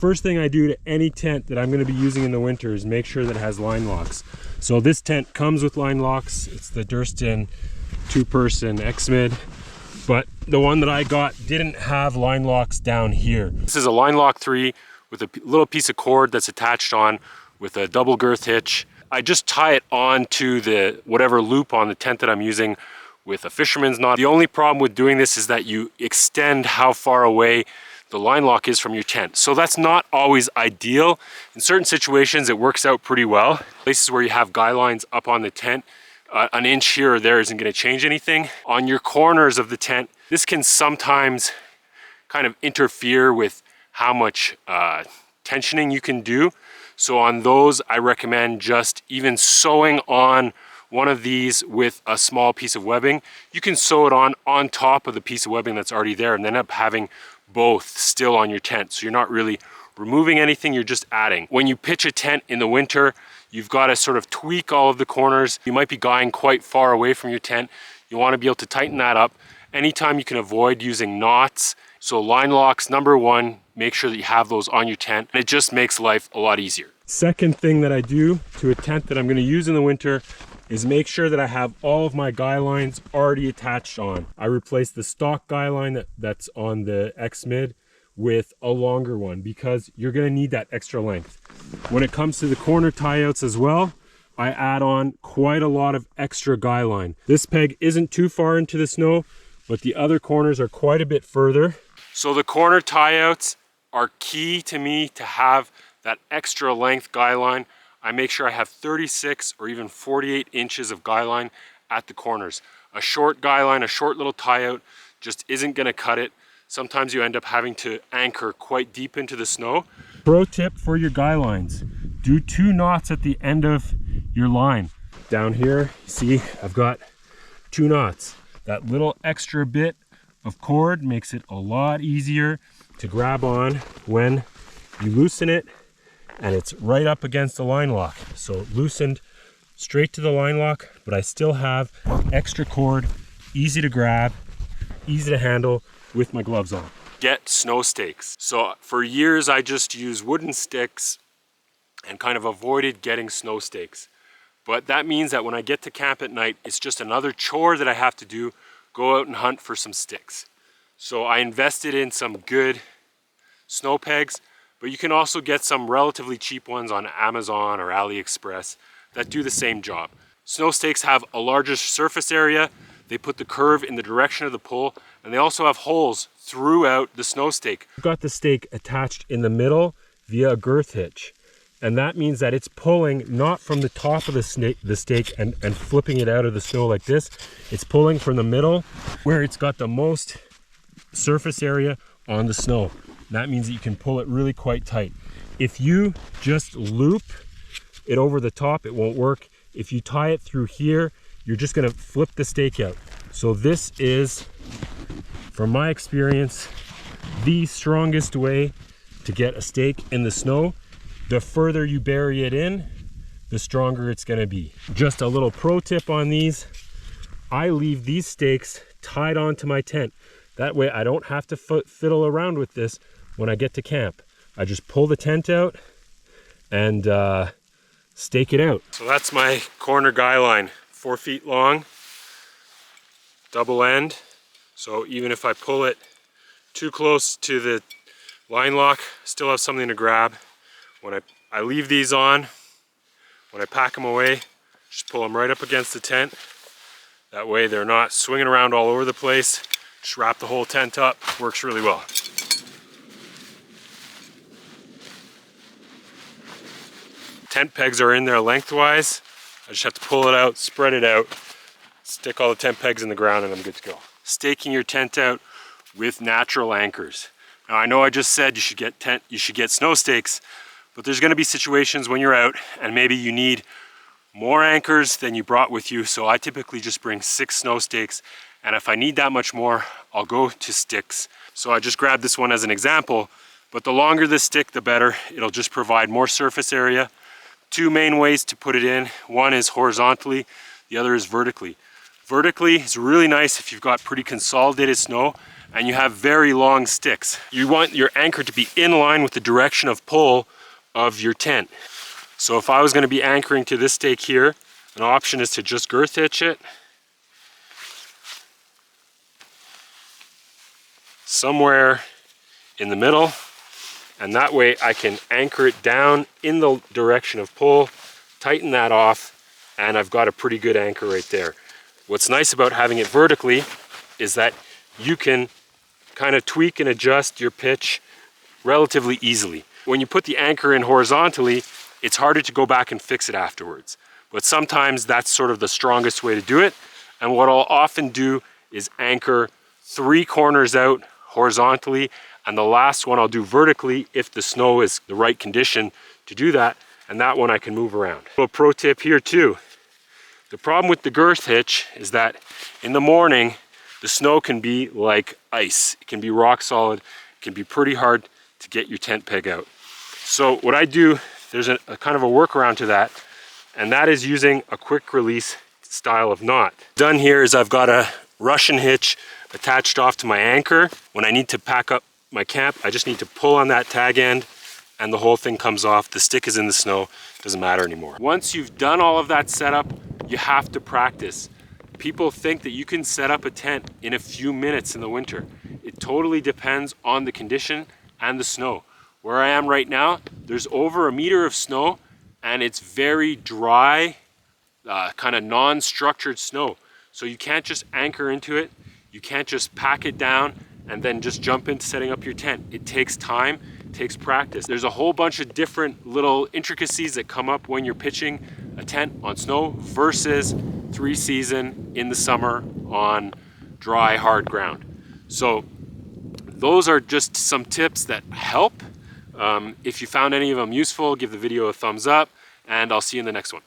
First thing I do to any tent that I'm going to be using in the winter is make sure that it has line locks. So this tent comes with line locks. It's the Durston 2-person X-Mid, but the one that I got didn't have line locks down here. This is a Line Lock 3 with a little piece of cord that's attached on with a double girth hitch. I just tie it on to the whatever loop on the tent that I'm using with a fisherman's knot. The only problem with doing this is that you extend how far away the line lock is from your tent. So that's not always ideal. In certain situations, it works out pretty well. Places where you have guy lines up on the tent, an inch here or there isn't going to change anything. On your corners of the tent, this can sometimes kind of interfere with how much tensioning you can do. So on those, I recommend just even sewing on one of these with a small piece of webbing. You can sew it on top of the piece of webbing that's already there and then end up having both still on your tent. So you're not really removing anything, you're just adding. When you pitch a tent in the winter, you've got to sort of tweak all of the corners. You might be guying quite far away from your tent. You want to be able to tighten that up. Anytime you can avoid using knots. So line locks, number one, make sure that you have those on your tent. It just makes life a lot easier. Second thing that I do to a tent that I'm going to use in the winter is make sure that I have all of my guy lines already attached on. I replace the stock guy line that's on the X-Mid with a longer one because you're going to need that extra length. When it comes to the corner tie-outs as well, I add on quite a lot of extra guy line. This peg isn't too far into the snow, but the other corners are quite a bit further. So the corner tie-outs are key to me to have that extra length guy line. I make sure I have 36 or even 48 inches of guy line at the corners. A short guy line, a short little tie out just isn't gonna cut it. Sometimes you end up having to anchor quite deep into the snow. Pro tip for your guy lines, do 2 knots at the end of your line. Down here, see, I've got 2 knots. That little extra bit of cord makes it a lot easier to grab on when you loosen it and it's right up against the line lock. So loosened straight to the line lock, but I still have extra cord, easy to grab, easy to handle with my gloves on. Get snow stakes. So for years I just used wooden sticks and kind of avoided getting snow stakes. But that means that when I get to camp at night, it's just another chore that I have to do, go out and hunt for some sticks. So I invested in some good snow pegs, but you can also get some relatively cheap ones on Amazon or AliExpress that do the same job. Snow stakes have a larger surface area. They put the curve in the direction of the pull, and they also have holes throughout the snow stake. I've got the stake attached in the middle via a girth hitch. And that means that it's pulling not from the top of the stake and flipping it out of the snow like this. It's pulling from the middle where it's got the most surface area on the snow. That means that you can pull it really quite tight. If you just loop it over the top, it won't work. If you tie it through here, you're just gonna flip the stake out. So this is, from my experience, the strongest way to get a stake in the snow. The further you bury it in, the stronger it's gonna be. Just a little pro tip on these, I leave these stakes tied onto my tent. That way I don't have to fiddle around with this when I get to camp. I just pull the tent out and stake it out. So that's my corner guy line, 4 feet long, double end. So even if I pull it too close to the line lock, still have something to grab. When I leave these on, when I pack them away, just pull them right up against the tent. That way they're not swinging around all over the place. Just wrap the whole tent up, works really well. Tent pegs are in there lengthwise. I just have to pull it out, spread it out, stick all the tent pegs in the ground, and I'm good to go. Staking your tent out with natural anchors. Now I know I just said you should get snow stakes, but there's gonna be situations when you're out and maybe you need more anchors than you brought with you. So I typically just bring 6 snow stakes, and if I need that much more, I'll go to sticks. So I just grabbed this one as an example, but the longer the stick, the better. It'll just provide more surface area. 2 main ways to put it in. One is horizontally, the other is vertically. Vertically is really nice if you've got pretty consolidated snow and you have very long sticks. You want your anchor to be in line with the direction of pull of your tent. So if I was going to be anchoring to this stake here, an option is to just girth hitch it somewhere in the middle, and that way I can anchor it down in the direction of pull, tighten that off, and I've got a pretty good anchor right there. What's nice about having it vertically is that you can kind of tweak and adjust your pitch relatively easily. When you put the anchor in horizontally, it's harder to go back and fix it afterwards. But sometimes that's sort of the strongest way to do it. And what I'll often do is anchor 3 corners out horizontally, and the last one I'll do vertically if the snow is the right condition to do that, and that one I can move around. A little pro tip here too. The problem with the girth hitch is that in the morning, the snow can be like ice. It can be rock solid. It can be pretty hard to get your tent peg out. So what I do, there's a kind of a workaround to that, and that is using a quick release style of knot. Done here is I've got a Russian hitch attached off to my anchor. When I need to pack up my camp, I just need to pull on that tag end and the whole thing comes off. The stick is in the snow, doesn't matter anymore. Once you've done all of that setup, you have to practice. People think that you can set up a tent in a few minutes in the winter. It totally depends on the condition and the snow. Where I am right now, there's over 1 meter of snow, and it's very dry, kind of non-structured snow. So you can't just anchor into it. You can't just pack it down and then just jump into setting up your tent. It takes time, it takes practice. There's a whole bunch of different little intricacies that come up when you're pitching a tent on snow versus 3-season in the summer on dry, hard ground. So those are just some tips that help. If you found any of them useful, give the video a thumbs up, and I'll see you in the next one.